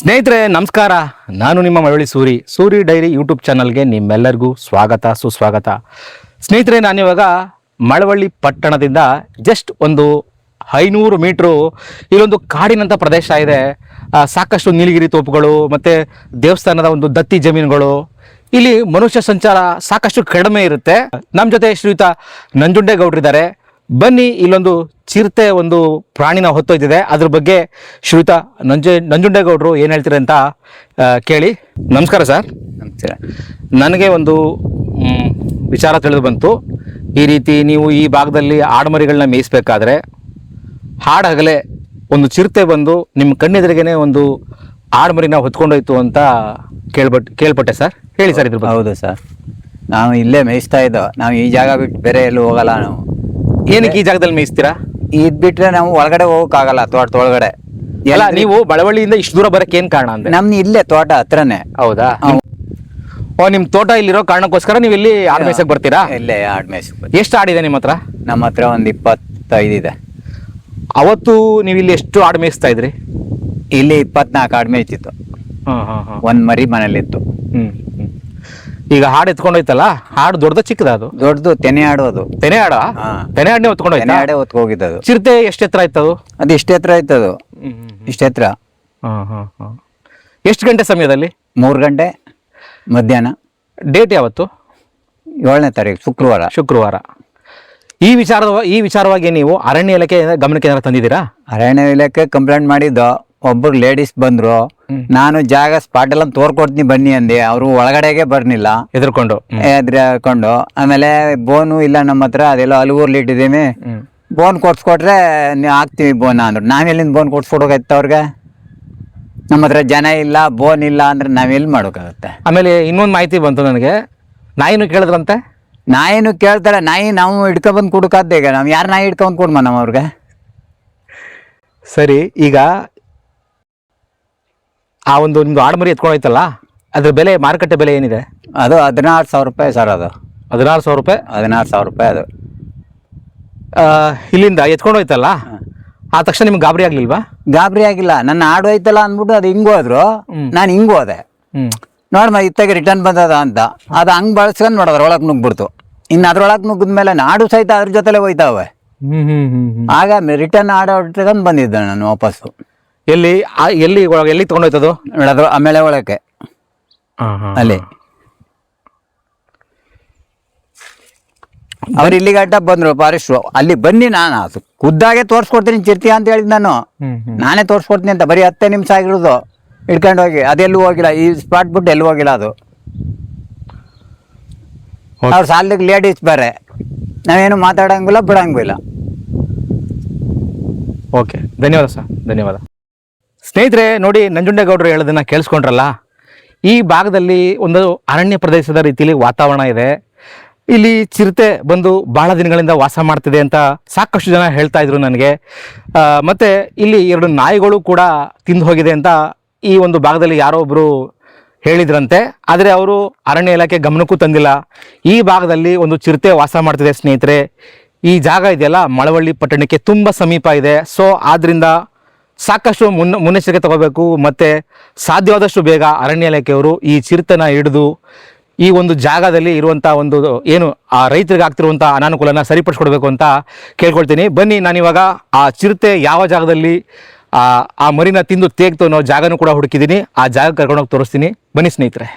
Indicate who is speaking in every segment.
Speaker 1: ಸ್ನೇಹಿತರೆ ನಮಸ್ಕಾರ. ನಾನು ನಿಮ್ಮ ಮಳವಳ್ಳಿ ಸೂರಿ ಡೈರಿ ಯೂಟ್ಯೂಬ್ ಚಾನಲ್ಗೆ ನಿಮ್ಮೆಲ್ಲರಿಗೂ ಸ್ವಾಗತ ಸುಸ್ವಾಗತ. ಸ್ನೇಹಿತರೆ, ನಾನಿವಾಗ ಮಳವಳ್ಳಿ ಪಟ್ಟಣದಿಂದ ಜಸ್ಟ್ ಒಂದು 500 ಮೀಟ್ರು ಇಲ್ಲೊಂದು ಕಾಡಿನಂಥ ಪ್ರದೇಶ ಇದೆ. ಸಾಕಷ್ಟು ನೀಲಗಿರಿ ತೋಪುಗಳು ಮತ್ತು ದೇವಸ್ಥಾನದ ಒಂದು ದತ್ತಿ ಜಮೀನುಗಳು. ಇಲ್ಲಿ ಮನುಷ್ಯ ಸಂಚಾರ ಸಾಕಷ್ಟು ಕಡಿಮೆ ಇರುತ್ತೆ. ನಮ್ಮ ಜೊತೆ ಶ್ರೀಯುತ ನಂಜುಂಡೇಗೌಡರಿದ್ದಾರೆ. ಬನ್ನಿ, ಇಲ್ಲೊಂದು ಚಿರತೆ ಒಂದು ಪ್ರಾಣಿನ ಹೊತ್ತೊಯ್ದಿದೆ. ಅದ್ರ ಬಗ್ಗೆ ಶ್ರೀಯುತ ನಂಜುಂಡೇಗೌಡರು ಏನು ಹೇಳ್ತೀರ ಅಂತ ಕೇಳಿ. ನಮಸ್ಕಾರ ಸರ್.
Speaker 2: ನಮಸ್ಕಾರ.
Speaker 1: ನನಗೆ ಒಂದು ವಿಚಾರ ತಿಳಿದು ಬಂತು. ಈ ರೀತಿ ನೀವು ಈ ಭಾಗದಲ್ಲಿ ಆಡುಮರಿಗಳನ್ನ ಮೇಯಿಸ್ಬೇಕಾದ್ರೆ ಹಾಡಹಗಲೇ ಒಂದು ಚಿರತೆ ಬಂದು ನಿಮ್ಮ ಕಣ್ಣೆದುರಿಗೇನೆ ಒಂದು ಆಡುಮರಿನ ಹೊತ್ಕೊಂಡೋಯ್ತು ಅಂತ ಕೇಳ್ಪಟ್ಟೆ ಸರ್. ಹೇಳಿ ಸರ್ ಇದ್ರ ಬಗ್ಗೆ.
Speaker 2: ಹೌದು ಸರ್, ನಾವು ಇಲ್ಲೇ ಮೇಯಿಸ್ತಾ ಇದ್ದೋ. ನಾವು ಈ ಜಾಗ ಬಿಟ್ಟು ಬೇರೆ ಎಲ್ಲೂ ಹೋಗಲ್ಲ. ನಾವು
Speaker 1: ಏನಕ್ಕೆ ಈ ಜಾಗದಲ್ಲಿ ಮೇಯಿಸ್ತೀರಾ?
Speaker 2: ಇದ್ ಬಿಟ್ರೆ ನಾವು ಒಳಗಡೆ ಹೋಗಕ್ಕಾಗಲ್ಲ, ತೋಟದ ಒಳಗಡೆ.
Speaker 1: ಎಲ್ಲ ನೀವು ಬಳವಳ್ಳಿಯಿಂದ ಇಷ್ಟು ದೂರ ಬರಕ್ಕೆ ಏನ್ ಕಾರಣ ಅಂದ್ರೆ?
Speaker 2: ನಮ್ದು ಇಲ್ಲೇ ತೋಟ ಹತ್ರನೇ.
Speaker 1: ಹೌದಾ? ಓ, ನಿಮ್ ತೋಟ ಇಲ್ಲಿರೋ ಕಾರಣಕ್ಕೋಸ್ಕರ ನೀವು ಇಲ್ಲಿ ಆಡ್ ಮೇಯ್ಸಕ್ ಬರ್ತೀರಾ?
Speaker 2: ಇಲ್ಲೇ ಆಡ್ ಮೇಯ್ಸಕ್.
Speaker 1: ಎಷ್ಟು ಆಡಿದೆ ನಿಮ್ಮ ಹತ್ರ?
Speaker 2: ನಮ್ಮ ಹತ್ರ ಒಂದು 25 ಇದೆ.
Speaker 1: ಅವತ್ತು ನೀವು ಇಲ್ಲಿ ಎಷ್ಟು ಆಡ್ ಮೇಯಿಸ್ತಾ ಇದ್ರಿ?
Speaker 2: ಇಲ್ಲಿ 24 ಆಡ್ ಮೇಯ್ತಿತ್ತು. ಒಂದ್ ಮರಿ ಮನೇಲಿತ್ತು.
Speaker 1: ಈಗ ಹಾಡು ಎತ್ಕೊಂಡೋಯ್ತಲ್ಲ, ಹಾಡು ದೊಡ್ಡದ ಚಿಕ್ಕದ? ಅದು
Speaker 2: ದೊಡ್ಡದು ತೆನೆ ಆಡೋದು.
Speaker 1: ತೆನೆ ಆಡ? ತೆನೆ ಆಡನೆ ಹೊತ್ಕೊಂಡೋಯ್ತು.
Speaker 2: ತೆನೆ ಆಡೇ ಹೊತ್ಕ ಹೋಗಿದ್ದದು.
Speaker 1: ಚಿರತೆ ಎಷ್ಟು ಎತ್ತರ ಆಯ್ತದು?
Speaker 2: ಅದು ಇಷ್ಟೇ ಎತ್ತರ ಆಯ್ತದು. ಇಷ್ಟೇ ಎತ್ತರ.
Speaker 1: ಎಷ್ಟು ಗಂಟೆ ಸಮಯದಲ್ಲಿ?
Speaker 2: 3 ಗಂಟೆ ಮಧ್ಯಾಹ್ನ.
Speaker 1: ಡೇಟ್ ಯಾವತ್ತು?
Speaker 2: 7ನೇ ತಾರೀಕು,
Speaker 1: ಶುಕ್ರವಾರ. ಈ ವಿಚಾರವಾಗಿ ನೀವು ಅರಣ್ಯ ಇಲಾಖೆ ಗಮನಕ್ಕೆ ಏನಾರು ತಂದಿದ್ದೀರಾ?
Speaker 2: ಅರಣ್ಯ ಇಲಾಖೆ ಕಂಪ್ಲೇಂಟ್ ಮಾಡಿದ್ದು. ಒಬ್ಬರು ಲೇಡೀಸ್ ಬಂದ್ರು. ನಾನು ಜಾಗ ಸ್ಪಾಟ್ ಎಲ್ಲ ತೋರ್ಕೊಡ್ತೀನಿ ಬನ್ನಿ ಅಂದೆ. ಅವರು ಒಳಗಡೆಗೆ ಬರ್ನಿಲ್ಲ, ಎದ್ರಕೊಂಡು. ಆಮೇಲೆ ಬೋನು ಇಲ್ಲ ನಮ್ಮ ಹತ್ರ, ಅದೆಲ್ಲ ಹಲವೂರ್ಲಿ ಇಟ್ಟಿದ್ದೀನಿ. ಬೋನ್ ಕೊಡ್ಸ್ಕೊಟ್ರೆ ಹಾಕ್ತೀವಿ ಬೋನ್ ಅಂದ್ರು. ನಾವೆಲ್ಲಿಂದ ಬೋನ್ ಕೊಡ್ಸ್ಕೊಡೋಕಾಯ್ತು ಅವ್ರಿಗೆ? ನಮ್ಮ ಹತ್ರ ಜನ ಇಲ್ಲ, ಬೋನ್ ಇಲ್ಲ ಅಂದ್ರೆ ನಾವೆಲ್ಲಿ ಮಾಡೋಕ್ಕಾಗತ್ತೆ?
Speaker 1: ಆಮೇಲೆ ಇನ್ನೊಂದು ಮಾಹಿತಿ ಬಂತು ನನಗೆ, ನಾಯಿನೂ ಕೇಳಿದ್ರಂತೆ.
Speaker 2: ನಾಯಿನೂ ಕೇಳ್ತಾರೆ. ನಾಯಿ ನಾವು ಹಿಡ್ಕೊಬಂದು ಕುಡ್ಕಾದ್ದೆ. ಈಗ ನಾವು ಯಾರು ನಾಯಿ ಹಿಡ್ಕೊಂಡ್ ಕೊಡ್ಮ ನಮ್ಮ ಅವ್ರಿಗೆ?
Speaker 1: ಸರಿ, ಈಗ ಆ ಒಂದು ನಿಮ್ದು ಆಡುಮರಿ ಎತ್ಕೊಂಡೋಯ್ತಲ್ಲ, ಅದ್ರ ಬೆಲೆ, ಮಾರುಕಟ್ಟೆ ಬೆಲೆ ಏನಿದೆ?
Speaker 2: ಅದು 16,000 ರೂಪಾಯಿ ಸರ್. ಅದು
Speaker 1: 16,000 ರೂಪಾಯಿ.
Speaker 2: 16,000 ರೂಪಾಯಿ ಅದು.
Speaker 1: ಇಲ್ಲಿಂದ ಎತ್ಕೊಂಡೋಯ್ತಲ್ಲ, ಆ ತಕ್ಷಣ ನಿಮ್ಗೆ ಗಾಬರಿ ಆಗ್ಲಿಲ್ವಾ?
Speaker 2: ಗಾಬರಿ ಆಗಿಲ್ಲ. ನನ್ನ ಆಡು ಹೋಯ್ತಲ್ಲ ಅಂದ್ಬಿಟ್ಟು ಅದು ಹಿಂಗ್ ಹೋದ್ರು, ನಾನು ಹಿಂಗ್ ಹೋದೆ. ನೋಡ್ಮ ಇತ್ತಾಗ ರಿಟರ್ನ್ ಬಂದದ ಅಂತ ಅದು ಹಂಗ್ ಬಳಸ್ಕೊಂಡ್ ನೋಡೋದ್ರ ಒಳಗ್ ನುಗ್ಬಿಡ್ತು. ಇನ್ನು ಅದ್ರೊಳಗೆ ನುಗ್ಗಿದ್ಮೇಲೆ ನಾಡು ಸಹಿತ ಅದ್ರ ಜೊತೆಲೆ ಹೋಯ್ತಾವೆ. ಆಗ ರಿಟರ್ನ್ ಆಡೋಟ್ಕೊಂಡ್ ಬಂದಿದ್ದೆ ನಾನು ವಾಪಸ್ಸು.
Speaker 1: ಎಲ್ಲಿ ತಗೊಂಡೋಯ್ತದು?
Speaker 2: ನೋಡೋದು ಆಮೇಲೆ ಒಳಕ್ಕೆ ಅಲ್ಲಿ ಅವ್ರು ಇಲ್ಲಿ ಗಡ್ಡ ಬಂದ್ರು ಫಾರೆಸ್ಟ್. ಅಲ್ಲಿ ಬನ್ನಿ, ನಾನು ಅದು ಖುದ್ದಾಗೆ ತೋರ್ಸ್ಕೊಡ್ತೀನಿ ಚಿರ್ತಿ ಅಂತ ಹೇಳಿದ್ ನಾನು. ನಾನೇ ತೋರ್ಸ್ಕೊಡ್ತೀನಿ ಅಂತ. ಬರೀ 10 ನಿಮಿಷ ಆಗಿರೋದು ಹಿಡ್ಕೊಂಡು ಹೋಗಿ. ಅದೆಲ್ಲೂ ಹೋಗಿಲ್ಲ, ಈ ಸ್ಪಾಟ್ ಬಿಟ್ಟು ಎಲ್ಲೂ ಹೋಗಿಲ್ಲ ಅದು. ಅವ್ರು ಸಾಲಕ್ಕೆ ಲೇಡೀಸ್ ಬೇರೆ, ನಾವೇನು ಮಾತಾಡಂಗಿಲ್ಲ ಬಿಡಂಗಿಲ್ಲ.
Speaker 1: ಓಕೆ, ಧನ್ಯವಾದ ಸರ್, ಧನ್ಯವಾದ. ಸ್ನೇಹಿತರೆ ನೋಡಿ, ನಂಜುಂಡೇಗೌಡರು ಹೇಳೋದನ್ನ ಕೇಳಿಸ್ಕೊಂಡ್ರಲ್ಲ. ಈ ಭಾಗದಲ್ಲಿ ಒಂದು ಅರಣ್ಯ ಪ್ರದೇಶದ ರೀತಿಯಲ್ಲಿ ವಾತಾವರಣ ಇದೆ. ಇಲ್ಲಿ ಚಿರತೆ ಬಂದು ಬಹಳ ದಿನಗಳಿಂದ ವಾಸ ಮಾಡ್ತಿದೆ ಅಂತ ಸಾಕಷ್ಟು ಜನ ಹೇಳ್ತಾ ಇದ್ರು ನನಗೆ. ಮತ್ತು ಇಲ್ಲಿ 2 ನಾಯಿಗಳು ಕೂಡ ತಿಂದು ಹೋಗಿದೆ ಅಂತ ಈ ಒಂದು ಭಾಗದಲ್ಲಿ ಯಾರೋ ಒಬ್ಬರು ಹೇಳಿದ್ರಂತೆ. ಆದರೆ ಅವರು ಅರಣ್ಯ ಇಲಾಖೆ ಗಮನಕ್ಕೂ ತಂದಿಲ್ಲ. ಈ ಭಾಗದಲ್ಲಿ ಒಂದು ಚಿರತೆ ವಾಸ ಮಾಡ್ತಿದೆ ಸ್ನೇಹಿತರೆ. ಈ ಜಾಗ ಇದೆಯಲ್ಲ, ಮಳವಳ್ಳಿ ಪಟ್ಟಣಕ್ಕೆ ತುಂಬ ಸಮೀಪ ಇದೆ. ಸೊ ಆದ್ದರಿಂದ ಸಾಕಷ್ಟು ಮುನ್ನೆಚ್ಚರಿಕೆ ತಗೋಬೇಕು. ಮತ್ತು ಸಾಧ್ಯವಾದಷ್ಟು ಬೇಗ ಅರಣ್ಯ ಇಲಾಖೆಯವರು ಈ ಚಿರತೆನ ಹಿಡಿದು ಈ ಒಂದು ಜಾಗದಲ್ಲಿ ಇರುವಂಥ ಒಂದು ಏನು ಆ ರೈತರಿಗೆ ಆಗ್ತಿರುವಂಥ ಅನಾನುಕೂಲನ ಸರಿಪಡಿಸ್ಕೊಡ್ಬೇಕು ಅಂತ ಕೇಳ್ಕೊಳ್ತೀನಿ. ಬನ್ನಿ, ನಾನಿವಾಗ ಆ ಚಿರತೆ ಯಾವ ಜಾಗದಲ್ಲಿ ಆ ಮರಿನ ತಿಂದು ತೇಗ್ತು ಅನ್ನೋ ಜಾಗನೂ ಕೂಡ ಹುಡುಕಿದ್ದೀನಿ. ಆ ಜಾಗ ಕರ್ಕೊಂಡೋಗಿ ತೋರಿಸ್ತೀನಿ. ಬನ್ನಿ ಸ್ನೇಹಿತರೆ.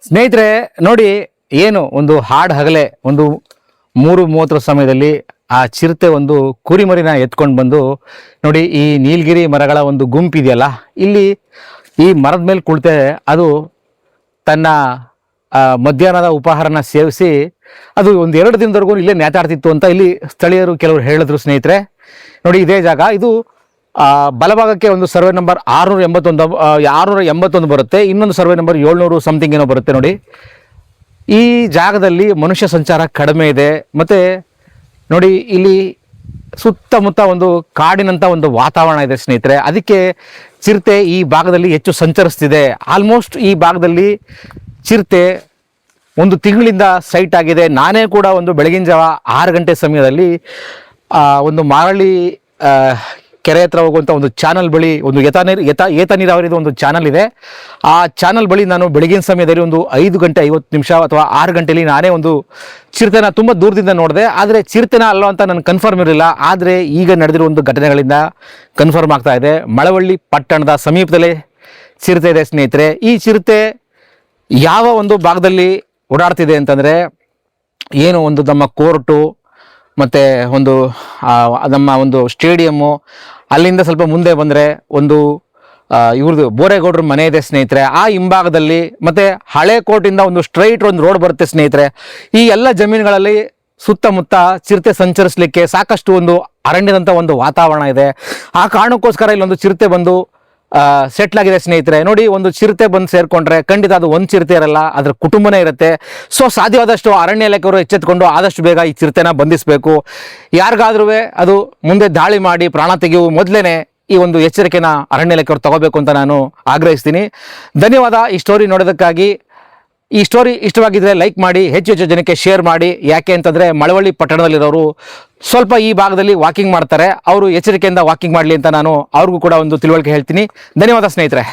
Speaker 1: ಸ್ನೇಹಿತರೆ ನೋಡಿ, ಏನು ಒಂದು ಹಾಡು ಹಗಲೇ ಒಂದು 3:30 ಸಮಯದಲ್ಲಿ ಆ ಚಿರತೆ ಒಂದು ಕುರಿಮರಿನ ಎತ್ಕೊಂಡು ಬಂದು ನೋಡಿ, ಈ ನೀಲಗಿರಿ ಮರಗಳ ಒಂದು ಗುಂಪಿದೆಯಲ್ಲ, ಇಲ್ಲಿ ಈ ಮರದ ಮೇಲೆ ಕುಳಿತೆ ಅದು ತನ್ನ ಮಧ್ಯಾಹ್ನದ ಉಪಹಾರನ ಸೇವಿಸಿ ಅದು ಒಂದು 2 ದಿನದವರೆಗೂ ಇಲ್ಲೇ ನೇತಾಡ್ತಿತ್ತು ಅಂತ ಇಲ್ಲಿ ಸ್ಥಳೀಯರು ಕೆಲವರು ಹೇಳಿದ್ರು. ಸ್ನೇಹಿತರೆ ನೋಡಿ, ಇದೇ ಜಾಗ ಇದು. ಬಲಭಾಗಕ್ಕೆ ಒಂದು ಸರ್ವೆ ನಂಬರ್ 681 ಬರುತ್ತೆ, ಇನ್ನೊಂದು ಸರ್ವೆ ನಂಬರ್ 700 ಸಮಥಿಂಗ್ ಏನೋ ಬರುತ್ತೆ. ನೋಡಿ, ಈ ಜಾಗದಲ್ಲಿ ಮನುಷ್ಯ ಸಂಚಾರ ಕಡಿಮೆ ಇದೆ. ಮತ್ತು ನೋಡಿ, ಇಲ್ಲಿ ಸುತ್ತಮುತ್ತ ಒಂದು ಕಾಡಿನಂಥ ಒಂದು ವಾತಾವರಣ ಇದೆ ಸ್ನೇಹಿತರೆ. ಅದಕ್ಕೆ ಚಿರತೆ ಈ ಭಾಗದಲ್ಲಿ ಹೆಚ್ಚು ಸಂಚರಿಸ್ತಿದೆ. ಆಲ್ಮೋಸ್ಟ್ ಈ ಭಾಗದಲ್ಲಿ ಚಿರತೆ 1 ತಿಂಗಳಿಂದ ಸೈಟ್ ಆಗಿದೆ. ನಾನೇ ಕೂಡ ಒಂದು ಬೆಳಗಿನ ಜಾವ 6 ಗಂಟೆ ಸಮಯದಲ್ಲಿ ಒಂದು ಮಾರಳ್ಳಿ ಕೆರೆ ಹತ್ರ ಹೋಗುವಂಥ ಒಂದು ಚಾನಲ್ ಬಳಿ ಒಂದು ಏತ ನೀರಾವರಿದು ಒಂದು ಚಾನಲ್ ಇದೆ. ಆ ಚಾನಲ್ ಬಳಿ ನಾನು ಬೆಳಗಿನ ಸಮಯದಲ್ಲಿ ಒಂದು 5 ಗಂಟೆ 50 ನಿಮಿಷ ಅಥವಾ 6 ಗಂಟೆಯಲ್ಲಿ ನಾನೇ ಒಂದು ಚಿರತೆನ ತುಂಬ ದೂರದಿಂದ ನೋಡಿದೆ. ಆದರೆ ಚಿರತೆನ ಅಲ್ಲೋ ಅಂತ ನನಗೆ ಕನ್ಫರ್ಮ್ ಇರಲಿಲ್ಲ. ಆದರೆ ಈಗ ನಡೆದಿರೋ ಒಂದು ಘಟನೆಗಳಿಂದ ಕನ್ಫರ್ಮ್ ಆಗ್ತಾ ಇದೆ. ಮಳವಳ್ಳಿ ಪಟ್ಟಣದ ಸಮೀಪದಲ್ಲೇ ಚಿರತೆ ಇದೆ ಸ್ನೇಹಿತರೆ. ಈ ಚಿರತೆ ಯಾವ ಒಂದು ಭಾಗದಲ್ಲಿ ಓಡಾಡ್ತಿದೆ ಅಂತಂದರೆ, ಏನು ಒಂದು ನಮ್ಮ ಕೋರ್ಟು ಮತ್ತು ಒಂದು ನಮ್ಮ ಒಂದು ಸ್ಟೇಡಿಯಮ್ಮು, ಅಲ್ಲಿಂದ ಸ್ವಲ್ಪ ಮುಂದೆ ಬಂದರೆ ಒಂದು ಇವ್ರದ್ದು ಬೋರೇಗೌಡರ ಮನೆ ಇದೆ ಸ್ನೇಹಿತರೆ. ಆ ಹಿಂಭಾಗದಲ್ಲಿ ಮತ್ತು ಹಳೆ ಕೋರ್ಟಿಂದ ಒಂದು ಸ್ಟ್ರೈಟ್ ಒಂದು ರೋಡ್ ಬರುತ್ತೆ ಸ್ನೇಹಿತರೆ. ಈ ಎಲ್ಲ ಜಮೀನುಗಳಲ್ಲಿ ಸುತ್ತಮುತ್ತ ಚಿರತೆ ಸಂಚರಿಸಲಿಕ್ಕೆ ಸಾಕಷ್ಟು ಒಂದು ಅರಣ್ಯದಂಥ ಒಂದು ವಾತಾವರಣ ಇದೆ. ಆ ಕಾರಣಕ್ಕೋಸ್ಕರ ಇಲ್ಲೊಂದು ಚಿರತೆ ಬಂದು ಸೆಟ್ಲ್ ಆಗಿದೆ ಸ್ನೇಹಿತರೆ. ನೋಡಿ, ಒಂದು ಚಿರತೆ ಬಂದು ಸೇರಿಕೊಂಡ್ರೆ ಖಂಡಿತ ಅದು ಒಂದು ಚಿರತೆ ಇರಲ್ಲ, ಅದರ ಕುಟುಂಬನೇ ಇರುತ್ತೆ. ಸೊ ಸಾಧ್ಯವಾದಷ್ಟು ಅರಣ್ಯ ಇಲಾಖೆಯವರು ಎಚ್ಚೆತ್ತುಕೊಂಡು ಆದಷ್ಟು ಬೇಗ ಈ ಚಿರತೆನ ಬಂಧಿಸಬೇಕು. ಯಾರಿಗಾದ್ರೂ ಅದು ಮುಂದೆ ದಾಳಿ ಮಾಡಿ ಪ್ರಾಣ ತೆಗೆಯುವ ಮೊದಲೇ ಈ ಒಂದು ಎಚ್ಚರಿಕೆನ ಅರಣ್ಯ ಇಲಾಖೆಯವರು ತಗೋಬೇಕು ಅಂತ ನಾನು ಆಗ್ರಹಿಸ್ತೀನಿ. ಧನ್ಯವಾದ ಈ ಸ್ಟೋರಿ ನೋಡೋದಕ್ಕಾಗಿ. ಈ ಸ್ಟೋರಿ ಇಷ್ಟವಾಗಿದ್ದರೆ ಲೈಕ್ ಮಾಡಿ, ಹೆಚ್ಚು ಜನಕ್ಕೆ ಶೇರ್ ಮಾಡಿ. ಯಾಕೆ ಅಂತಂದರೆ ಮಳವಳ್ಳಿ ಪಟ್ಟಣದಲ್ಲಿರೋರು ಸ್ವಲ್ಪ ಈ ಭಾಗದಲ್ಲಿ ವಾಕಿಂಗ್ ಮಾಡ್ತಾರೆ. ಅವರು ಎಚ್ಚರಿಕೆಯಿಂದ ವಾಕಿಂಗ್ ಮಾಡಲಿ ಅಂತ ನಾನು ಅವ್ರಿಗೂ ಕೂಡ ಒಂದು ತಿಳುವಳಿಕೆ ಹೇಳ್ತೀನಿ. ಧನ್ಯವಾದ ಸ್ನೇಹಿತರೆ.